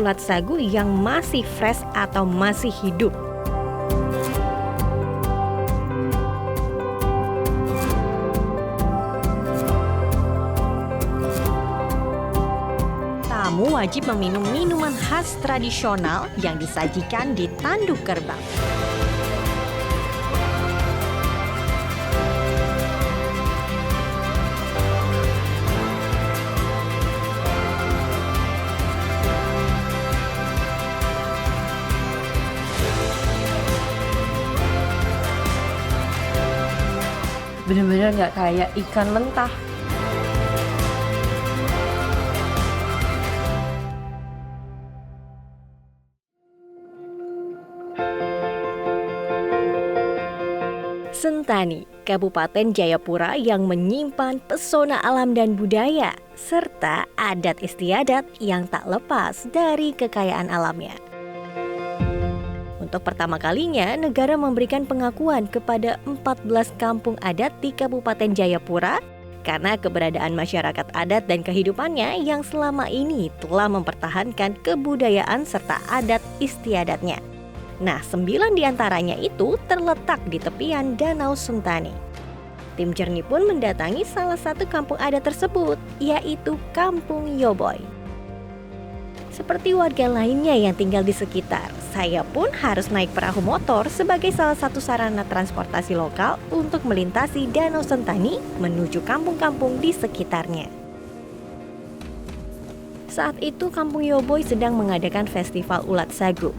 ulat sagu yang masih fresh atau masih hidup. Tamu wajib meminum minuman khas tradisional yang disajikan di tanduk kerbau. Bener-bener nggak kayak ikan mentah. Sentani, Kabupaten Jayapura yang menyimpan pesona alam dan budaya, serta adat istiadat yang tak lepas dari kekayaan alamnya. Untuk pertama kalinya, negara memberikan pengakuan kepada 14 kampung adat di Kabupaten Jayapura karena keberadaan masyarakat adat dan kehidupannya yang selama ini telah mempertahankan kebudayaan serta adat istiadatnya. Nah, 9 diantaranya itu terletak di tepian Danau Sentani. Tim Jernih pun mendatangi salah satu kampung adat tersebut, yaitu Kampung Yoboy. Seperti warga lainnya yang tinggal di sekitar, saya pun harus naik perahu motor sebagai salah satu sarana transportasi lokal untuk melintasi Danau Sentani menuju kampung-kampung di sekitarnya. Saat itu Kampung Yoboy sedang mengadakan festival ulat sagu.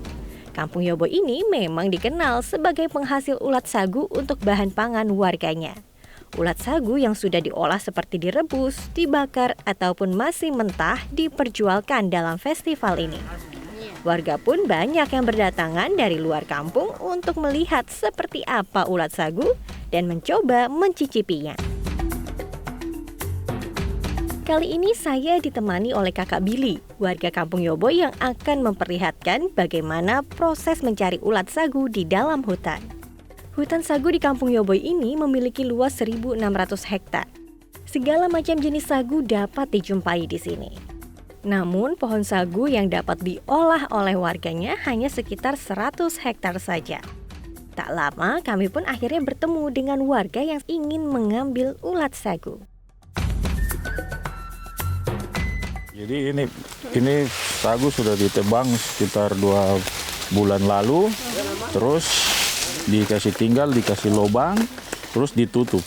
Kampung Yoboy ini memang dikenal sebagai penghasil ulat sagu untuk bahan pangan warganya. Ulat sagu yang sudah diolah seperti direbus, dibakar, ataupun masih mentah diperjualkan dalam festival ini. Warga pun banyak yang berdatangan dari luar kampung untuk melihat seperti apa ulat sagu dan mencoba mencicipinya. Kali ini saya ditemani oleh Kakak Billy, warga Kampung Yoboy yang akan memperlihatkan bagaimana proses mencari ulat sagu di dalam hutan. Hutan sagu di Kampung Yoboy ini memiliki luas 1.600 hektar. Segala macam jenis sagu dapat dijumpai di sini. Namun pohon sagu yang dapat diolah oleh warganya hanya sekitar 100 hektar saja. Tak lama kami pun akhirnya bertemu dengan warga yang ingin mengambil ulat sagu. Jadi ini sagu sudah ditebang sekitar 2 bulan lalu, terus dikasih lubang, terus ditutup.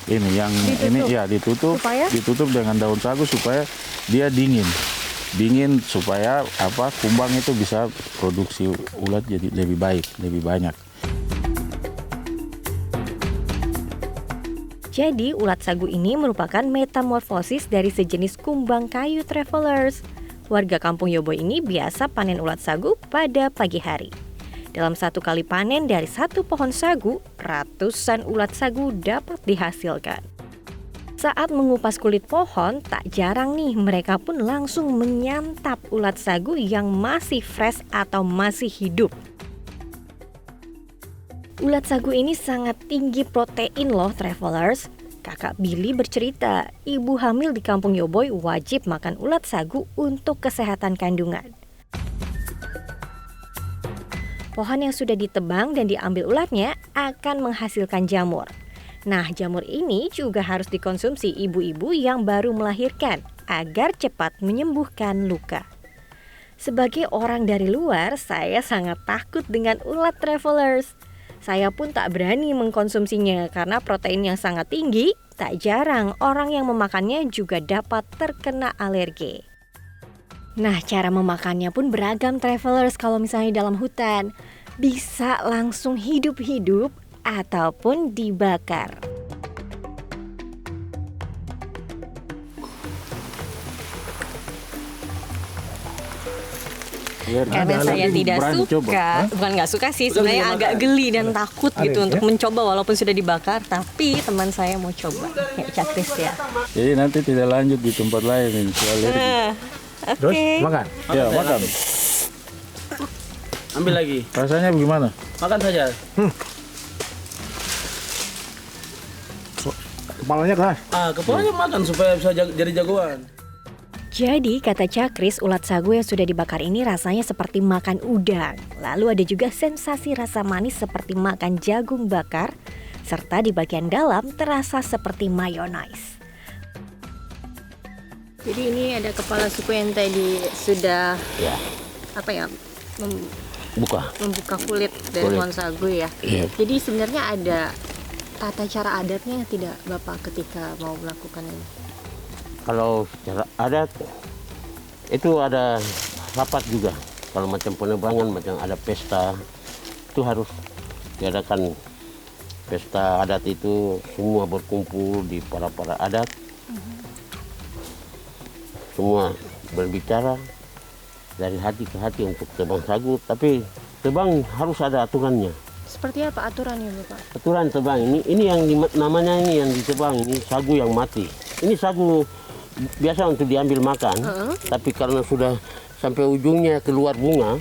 Ditutup dengan daun sagu supaya dia dingin supaya kumbang itu bisa produksi ulat jadi lebih baik, lebih banyak. Jadi ulat sagu ini merupakan metamorfosis dari sejenis kumbang kayu travelers. Warga Kampung Yoboy ini biasa panen ulat sagu pada pagi hari. Dalam satu kali panen dari satu pohon sagu, ratusan ulat sagu dapat dihasilkan. Saat mengupas kulit pohon, tak jarang nih mereka pun langsung menyantap ulat sagu yang masih fresh atau masih hidup. Ulat sagu ini sangat tinggi protein loh travelers. Kakak Billy bercerita, ibu hamil di Kampung Yoboy wajib makan ulat sagu untuk kesehatan kandungan. Pohon yang sudah ditebang dan diambil ulatnya akan menghasilkan jamur. Nah, jamur ini juga harus dikonsumsi ibu-ibu yang baru melahirkan agar cepat menyembuhkan luka. Sebagai orang dari luar, saya sangat takut dengan ulat travelers. Saya pun tak berani mengkonsumsinya karena protein yang sangat tinggi, tak jarang orang yang memakannya juga dapat terkena alergi. Nah, cara memakannya pun beragam travelers kalau misalnya dalam hutan. Bisa langsung hidup-hidup ataupun dibakar. Karena saya tidak suka, bukan nggak suka sih, sebenarnya agak geli dan takut gitu untuk mencoba walaupun sudah dibakar. Tapi teman saya mau coba, kayak Cakris ya. Jadi nanti tidak lanjut di tempat lain ini. Terus makan? Ya makan. Ambil lagi. Rasanya bagaimana? Makan saja. Kepalanya keras. Kepalanya makan supaya bisa jadi jagoan. Jadi kata Cakris, ulat sagu yang sudah dibakar ini rasanya seperti makan udang. Lalu ada juga sensasi rasa manis seperti makan jagung bakar, serta di bagian dalam terasa seperti mayonaise. Jadi ini ada kepala suku yang tadi sudah Ya, membuka kulit dari pohon sagu ya. Iya. Jadi sebenarnya ada tata cara adatnya tidak Bapak ketika mau melakukan ini? kalau secara adat itu ada rapat juga. Kalau macam penerbangan, macam ada pesta, itu harus diadakan pesta adat itu, semua berkumpul di para adat, semua berbicara dari hati ke hati untuk tebang sagu. Tapi tebang harus ada aturannya. Seperti apa aturannya Bapak? Aturan tebang ini yang namanya ini yang ditebang ini sagu yang mati. Ini sagu biasa untuk diambil makan, tapi karena sudah sampai ujungnya keluar bunga,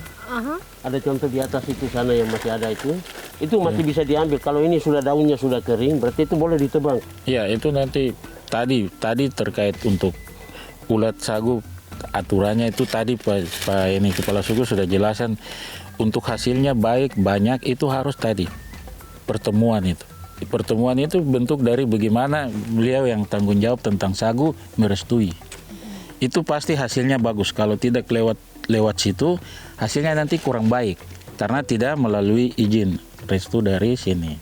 ada contoh di atas itu sana yang masih ada itu masih bisa diambil. Kalau ini sudah daunnya sudah kering, berarti itu boleh ditebang. Ya, itu nanti tadi terkait untuk ulat sagu, aturannya itu tadi Pak ini kepala suku sudah jelasan. Untuk hasilnya baik banyak itu harus tadi pertemuan itu. Pertemuan itu bentuk dari bagaimana beliau yang tanggung jawab tentang sagu merestui. Itu pasti hasilnya bagus. Kalau tidak lewat situ, hasilnya nanti kurang baik karena tidak melalui izin restu dari sini.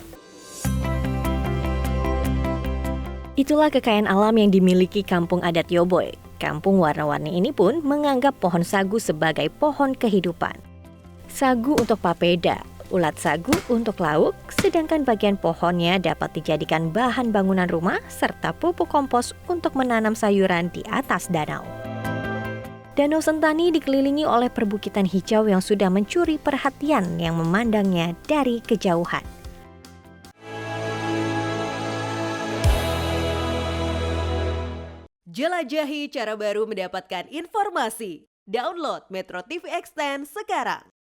Itulah kekayaan alam yang dimiliki kampung adat Yoboy. Kampung warna-warni ini pun menganggap pohon sagu sebagai pohon kehidupan. Sagu untuk papeda, ulat sagu untuk lauk, sedangkan bagian pohonnya dapat dijadikan bahan bangunan rumah serta pupuk kompos untuk menanam sayuran di atas danau. Danau Sentani dikelilingi oleh perbukitan hijau yang sudah mencuri perhatian yang memandangnya dari kejauhan. Jelajahi cara baru mendapatkan informasi. Download Metro TV Extend sekarang.